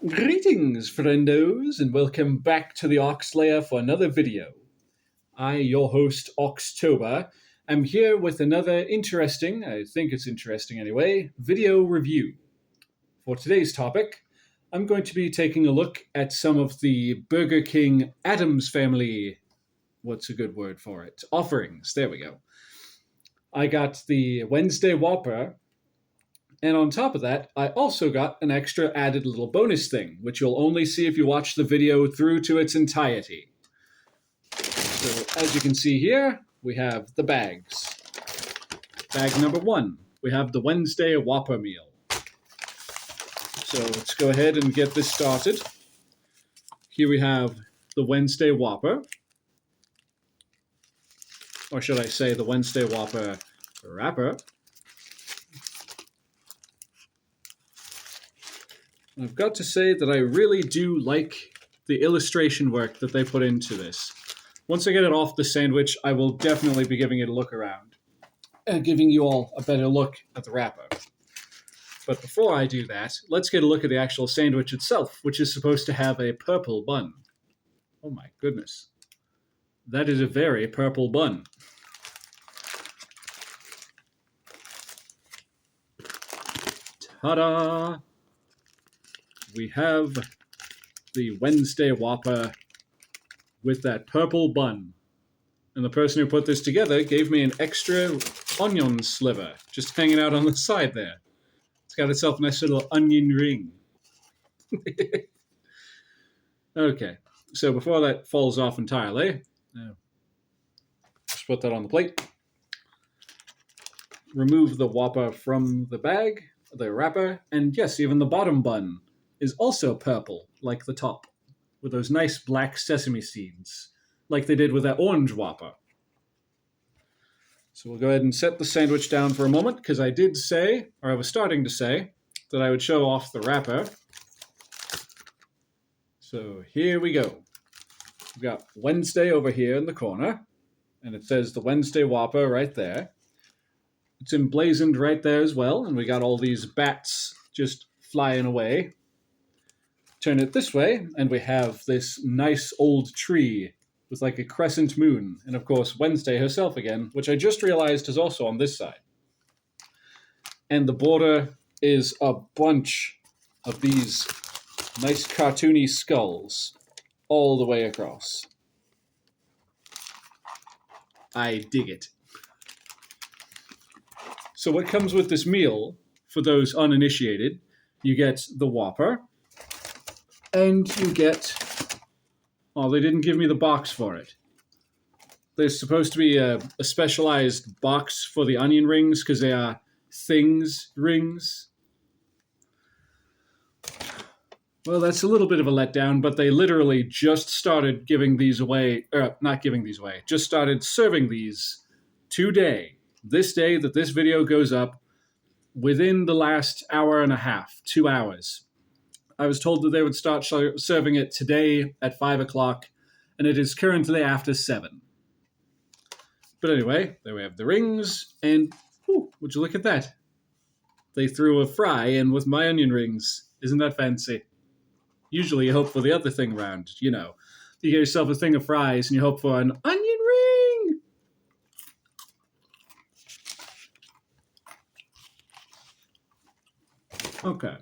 Greetings, friendos, and welcome back to the Oxlayer for another video. I, your host, Oxtober, am here with another interesting, I think it's interesting anyway, video review. For today's topic, I'm going to be taking a look at some of the Burger King Addams Family, what's a good word for it? Offerings, there we go. I got the Wednesday Whopper, and on top of that, I also got an extra added little bonus thing, which you'll only see if you watch the video through to its entirety. So as you can see here, we have the bags. Bag number 1, we have the Wednesday Whopper meal. So let's go ahead and get this started. Here we have the Wednesday Whopper. Or should I say the Wednesday Whopper wrapper. I've got to say that I really do like the illustration work that they put into this. Once I get it off the sandwich, I will definitely be giving it a look around and giving you all a better look at the wrapper. But before I do that, let's get a look at the actual sandwich itself, which is supposed to have a purple bun. Oh my goodness. That is a very purple bun. Ta-da! We have the Wednesday Whopper with that purple bun. And the person who put this together gave me an extra onion sliver just hanging out on the side there. It's got itself a nice little onion ring. Okay, so before that falls off entirely, just put that on the plate. Remove the Whopper from the bag, the wrapper, and yes, even the bottom bun is also purple, like the top, with those nice black sesame seeds, like they did with that orange Whopper. So we'll go ahead and set the sandwich down for a moment, because I did say, or I was starting to say, that I would show off the wrapper. So here we go. We've got Wednesday over here in the corner, and it says the Wednesday Whopper right there. It's emblazoned right there as well, and we got all these bats just flying away. Turn it this way, and we have this nice old tree with like a crescent moon, and of course Wednesday herself again, which I just realized is also on this side. And the border is a bunch of these nice cartoony skulls all the way across. I dig it. So what comes with this meal, for those uninitiated, you get the Whopper, and you get... Oh, they didn't give me the box for it. There's supposed to be a specialized box for the onion rings, because they are things rings. Well, that's a little bit of a letdown, but they literally just started giving these away, not giving these away, just started serving these today, this day that this video goes up, within the last hour and a half, 2 hours. I was told that they would start serving it today at 5 o'clock, and it is currently after 7. But anyway, there we have the rings, and would you look at that? They threw a fry in with my onion rings. Isn't that fancy? Usually you hope for the other thing round, you know. You get yourself a thing of fries, and you hope for an onion ring! Okay.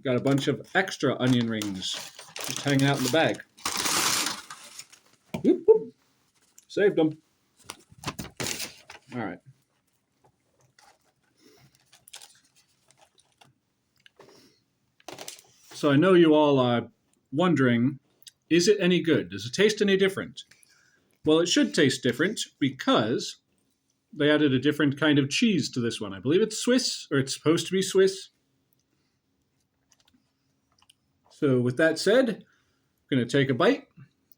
Got a bunch of extra onion rings just hanging out in the bag. Whoop, whoop. Saved them. All right. So I know you all are wondering, is it any good? Does it taste any different? Well, it should taste different because they added a different kind of cheese to this one. I believe it's Swiss, or it's supposed to be Swiss. So with that said, I'm going to take a bite,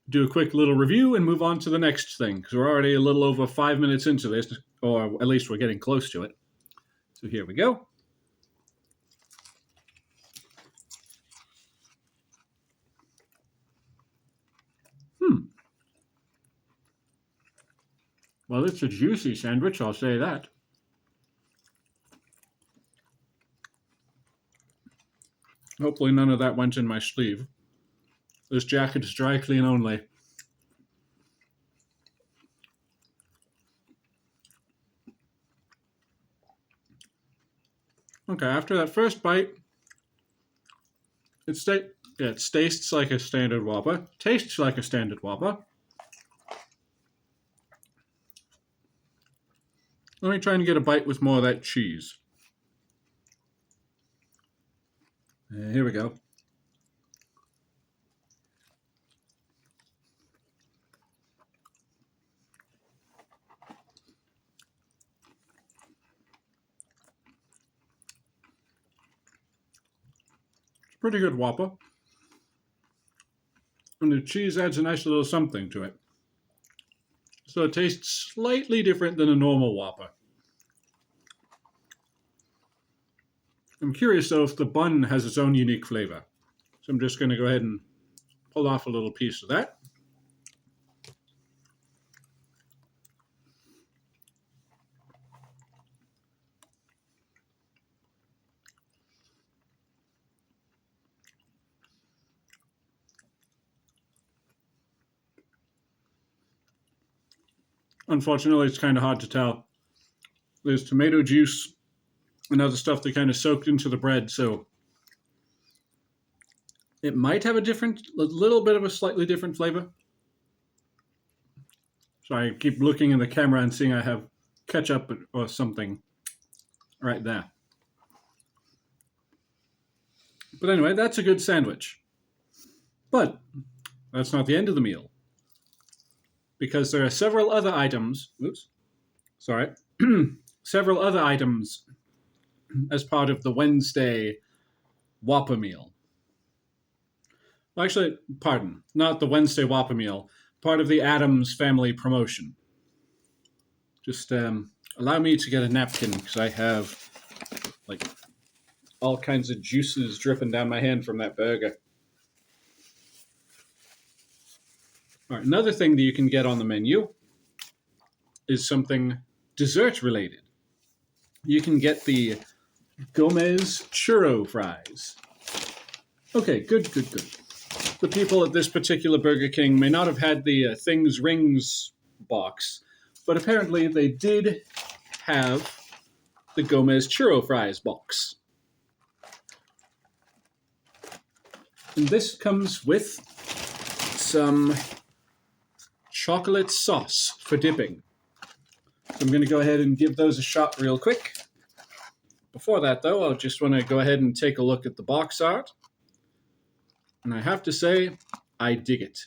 do a quick little review, and move on to the next thing, because we're already a little over 5 minutes into this, or at least we're getting close to it. So here we go. Well, it's a juicy sandwich, I'll say that. Hopefully none of that went in my sleeve. This jacket is dry clean only. Okay, after that first bite, it tastes like a standard Whopper. Tastes like a standard Whopper. Let me try and get a bite with more of that cheese. Here we go. It's a pretty good Whopper. And the cheese adds a nice little something to it. So it tastes slightly different than a normal Whopper. I'm curious though if the bun has its own unique flavor. So I'm just going to go ahead and pull off a little piece of that. Unfortunately, it's kind of hard to tell. There's tomato juice and other stuff that kind of soaked into the bread, so it might have a little bit of a slightly different flavor. So I keep looking in the camera and seeing I have ketchup or something right there. But anyway, that's a good sandwich. But that's not the end of the meal, because there are several other items. Several other items as part of the Wednesday Whopper meal. Well, actually, pardon, not the Wednesday Whopper meal, part of the Addams Family promotion. Just allow me to get a napkin because I have like all kinds of juices dripping down my hand from that burger. All right, another thing that you can get on the menu is something dessert related. You can get the Gomez churro fries. Okay, good. The people at this particular Burger King may not have had the Things Rings box, but apparently they did have the Gomez churro fries box. And this comes with some chocolate sauce for dipping. So I'm going to go ahead and give those a shot real quick. Before that, though, I just want to go ahead and take a look at the box art. And I have to say, I dig it.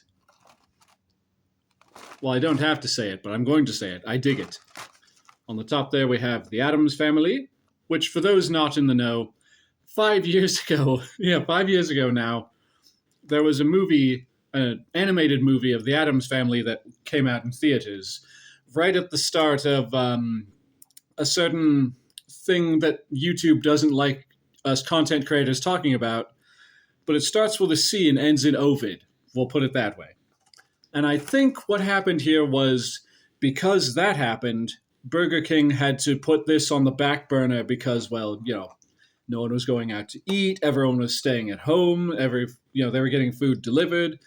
Well, I don't have to say it, but I'm going to say it. I dig it. On the top there, we have the Addams Family, which for those not in the know, 5 years ago now, there was a movie, an animated movie of the Addams Family that came out in theaters right at the start of a certain thing that YouTube doesn't like us content creators talking about, but it starts with a C and ends in Ovid. We'll put it that way. And I think what happened here was because that happened, Burger King had to put this on the back burner because, well, no one was going out to eat. Everyone was staying at home. They were getting food delivered.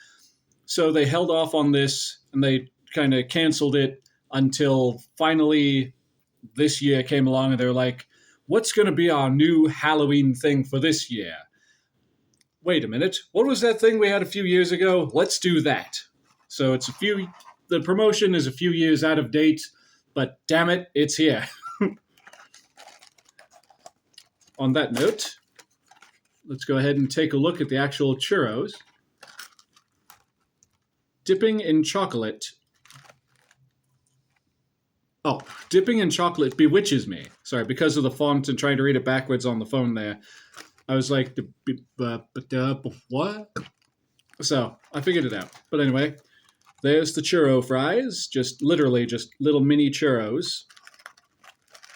So they held off on this and they kind of canceled it until finally this year came along and they were like, what's going to be our new Halloween thing for this year? Wait a minute. What was that thing we had a few years ago? Let's do that. So the promotion is a few years out of date, but damn it, it's here. On that note, let's go ahead and take a look at the actual churros. Dipping in chocolate. Oh, dipping in chocolate bewitches me. Sorry, because of the font and trying to read it backwards on the phone there. I was like, what? So I figured it out. But anyway, there's the churro fries. Literally just little mini churros.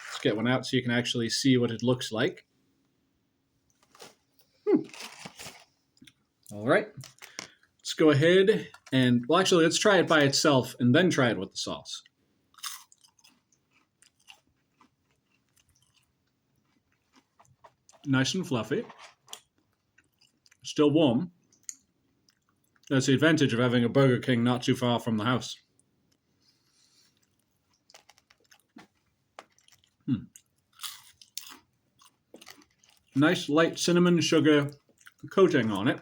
Let's get one out so you can actually see what it looks like. All right. Let's go ahead and, well, actually, let's try it by itself and then try it with the sauce. Nice and fluffy. Still warm. That's the advantage of having a Burger King not too far from the house. Nice light cinnamon sugar coating on it,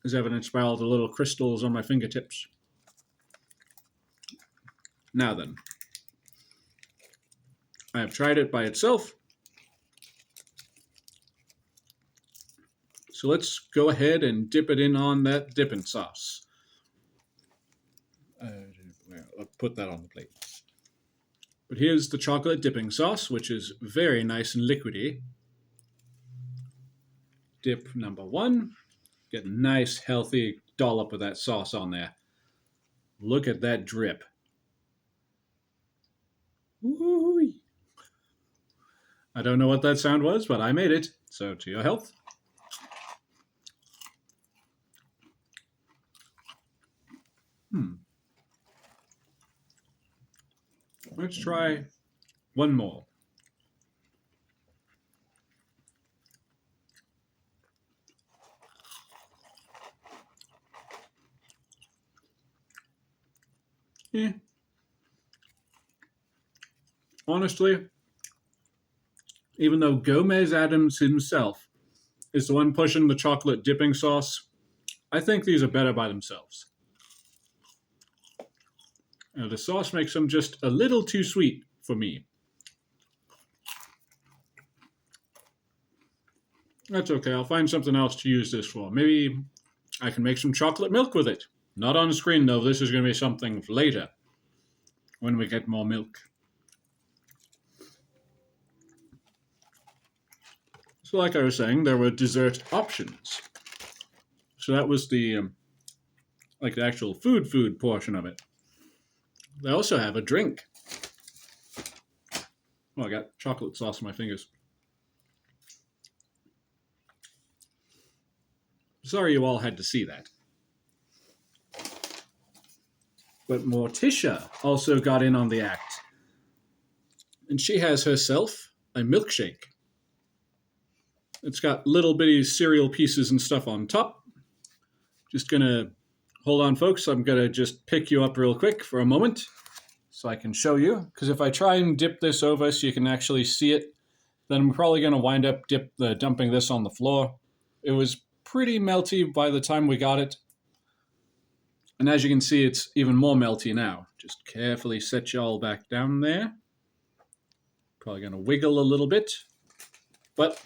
as evidenced by all the little crystals on my fingertips. Now then, I have tried it by itself. So let's go ahead and dip it in on that dipping sauce. I'll put that on the plate. But here's the chocolate dipping sauce, which is very nice and liquidy. Dip number one. Get a nice, healthy dollop of that sauce on there. Look at that drip. Woo-hoo. I don't know what that sound was, but I made it. So to your health. Let's try one more. Yeah. Honestly, even though Gomez Adams himself is the one pushing the chocolate dipping sauce, I think these are better by themselves. Now, the sauce makes them just a little too sweet for me. That's okay, I'll find something else to use this for. Maybe I can make some chocolate milk with it. Not on screen, though. This is going to be something later, when we get more milk. So like I was saying, there were dessert options. So that was the actual food portion of it. They also have a drink. Oh, I got chocolate sauce on my fingers. Sorry you all had to see that. But Morticia also got in on the act. And she has herself a milkshake. It's got little bitty cereal pieces and stuff on top. Just gonna, hold on folks, I'm gonna just pick you up real quick for a moment so I can show you. Because if I try and dip this over so you can actually see it, then I'm probably gonna wind up dumping this on the floor. It was pretty melty by the time we got it. And as you can see, it's even more melty now. Just carefully set y'all back down there. Probably gonna wiggle a little bit, but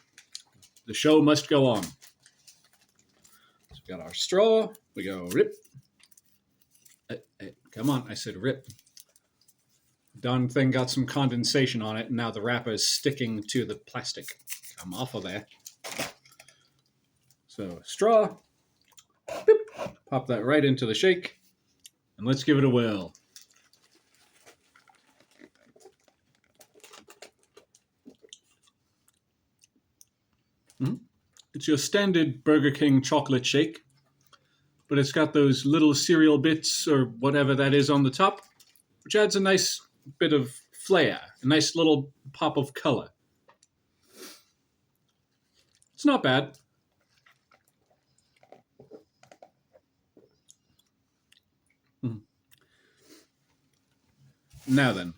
the show must go on. So we got our straw, we go rip. Come on, I said rip. Darn thing got some condensation on it, and now the wrapper is sticking to the plastic. Come off of there. So straw, boop, pop that right into the shake, and let's give it a whirl. It's your standard Burger King chocolate shake, but it's got those little cereal bits or whatever that is on the top, which adds a nice bit of flair, a nice little pop of color. It's not bad. Now then.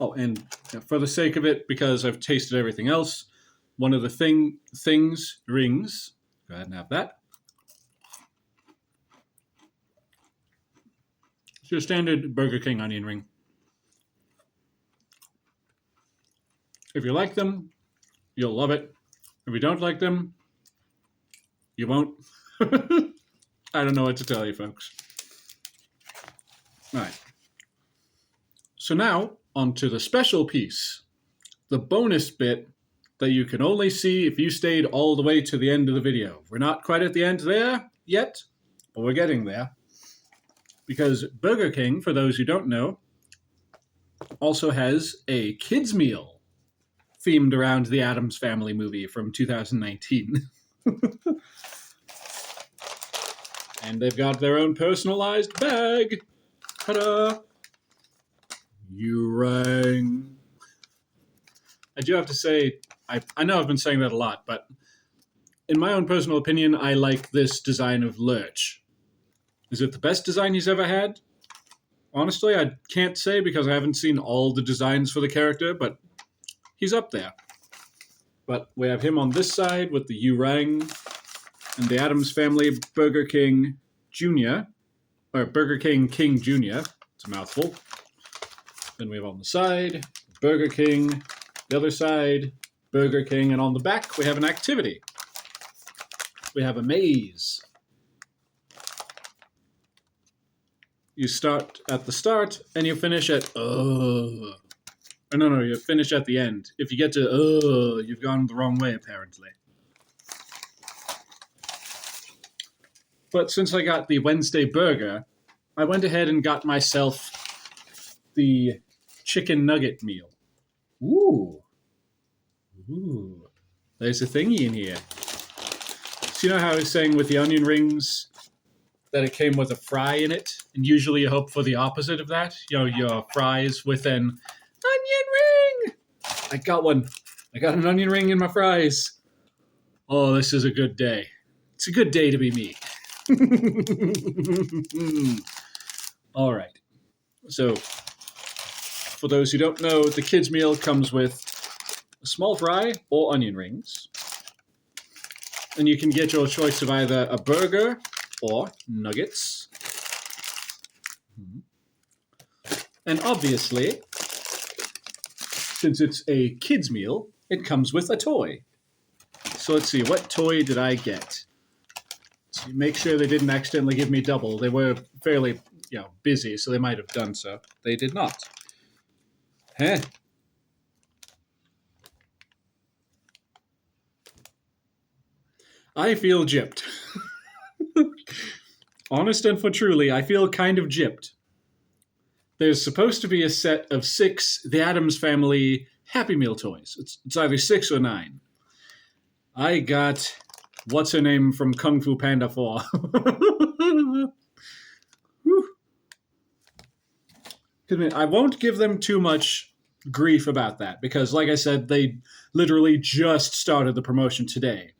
Oh, and for the sake of it, because I've tasted everything else, one of the rings. Go ahead and have that. It's your standard Burger King onion ring. If you like them, you'll love it. If you don't like them, you won't. I don't know what to tell you, folks. All right. So now, on to the special piece. The bonus bit that you can only see if you stayed all the way to the end of the video. We're not quite at the end there yet, but we're getting there. Because Burger King, for those who don't know, also has a kids' meal themed around the Addams Family movie from 2019. And they've got their own personalized bag. Ta-da! You rang. I do have to say, I know I've been saying that a lot, but in my own personal opinion, I like this design of Lurch. Is it the best design he's ever had? Honestly, I can't say because I haven't seen all the designs for the character, but he's up there. But we have him on this side with the Urang and the Addams Family Burger King Jr., or Burger King King Jr. It's a mouthful. Then we have on the side, Burger King, the other side, Burger King, and on the back we have an activity. We have a maze. You start at the start and you finish at oh. No, you finish at the end. If you get to you've gone the wrong way apparently. But since I got the Wednesday burger, I went ahead and got myself the chicken nugget meal. Ooh. There's a thingy in here. So you know how I was saying with the onion rings that it came with a fry in it? And usually you hope for the opposite of that. You know, your fries with an onion ring. I got one. I got an onion ring in my fries. Oh, this is a good day. It's a good day to be me. All right. So, for those who don't know, the kids' meal comes with a small fry or onion rings. And you can get your choice of either a burger or nuggets. And obviously, since it's a kids' meal, it comes with a toy. So let's see, what toy did I get? To make sure they didn't accidentally give me double. They were fairly, busy, so they might have done so. They did not. I feel gypped. Honest and for truly, I feel kind of gypped. There's supposed to be a set of 6 The Addams Family Happy Meal toys. It's either 6 or 9. I got what's her name from Kung Fu Panda 4. I won't give them too much grief about that because, like I said, they literally just started the promotion today.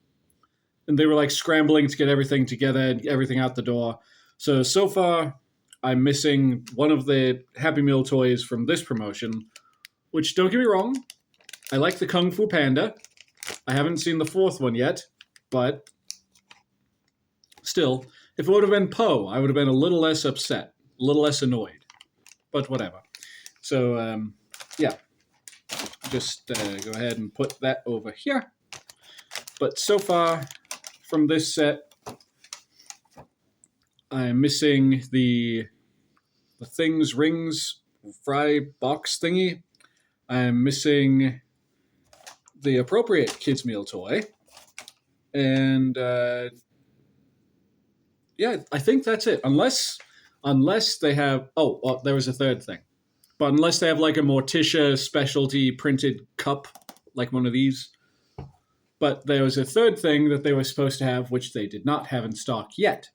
And they were like scrambling to get everything together and everything out the door. So far, I'm missing one of the Happy Meal toys from this promotion, which, don't get me wrong, I like the Kung Fu Panda. I haven't seen the 4th one yet, but still, if it would have been Poe, I would have been a little less upset, a little less annoyed. But whatever. So, just go ahead and put that over here. But so far, from this set, I'm missing the things, rings, fry box thingy. I'm missing the appropriate kids meal toy. And I think that's it. Unless they have there was a third thing. But unless they have like a Morticia specialty printed cup, like one of these. But there was a third thing that they were supposed to have, which they did not have in stock yet.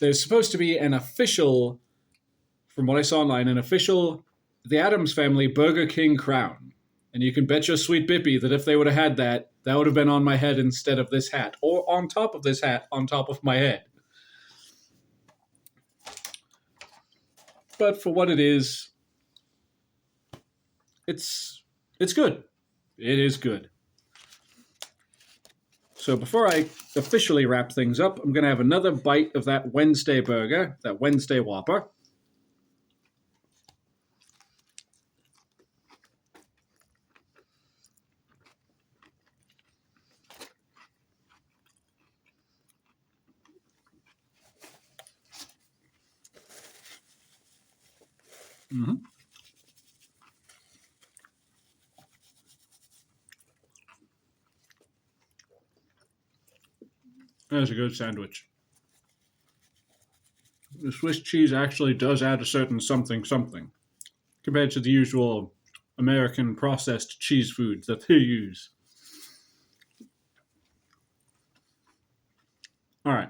There's supposed to be an official, from what I saw online, The Addams Family Burger King crown. And you can bet your sweet Bippy that if they would have had that, that would have been on my head instead of this hat. Or on top of this hat, on top of my head. But for what it is, it's good. It is good. So before I officially wrap things up, I'm going to have another bite of that Wednesday burger, that Wednesday Whopper. Mm-hmm. That's a good sandwich. The Swiss cheese actually does add a certain something compared to the usual American processed cheese foods that they use. All right.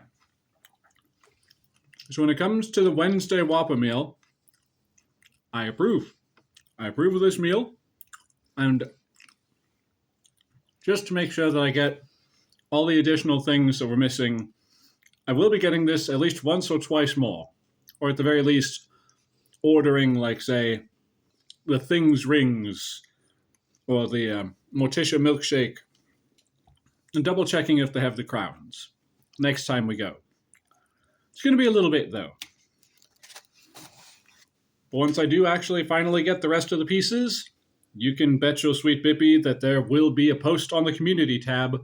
So when it comes to the Wednesday Whopper meal, I approve. I approve of this meal. And just to make sure that I get all the additional things that we're missing, I will be getting this at least once or twice more. Or at the very least, ordering, like, say, the Things Rings or the Morticia Milkshake and double checking if they have the crowns next time we go. It's going to be a little bit, though. But once I do actually finally get the rest of the pieces, you can bet your sweet Bippy that there will be a post on the community tab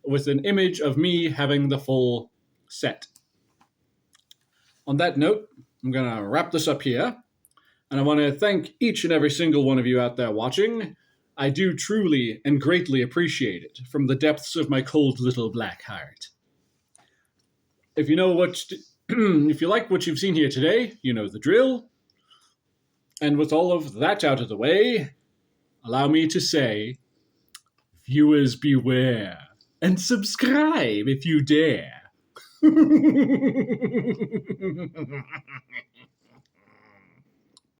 with an image of me having the full set. On that note, I'm going to wrap this up here. And I want to thank each and every single one of you out there watching. I do truly and greatly appreciate it from the depths of my cold little black heart. If you know if you like what you've seen here today, you know the drill. And with all of that out of the way, allow me to say, viewers beware, and subscribe if you dare.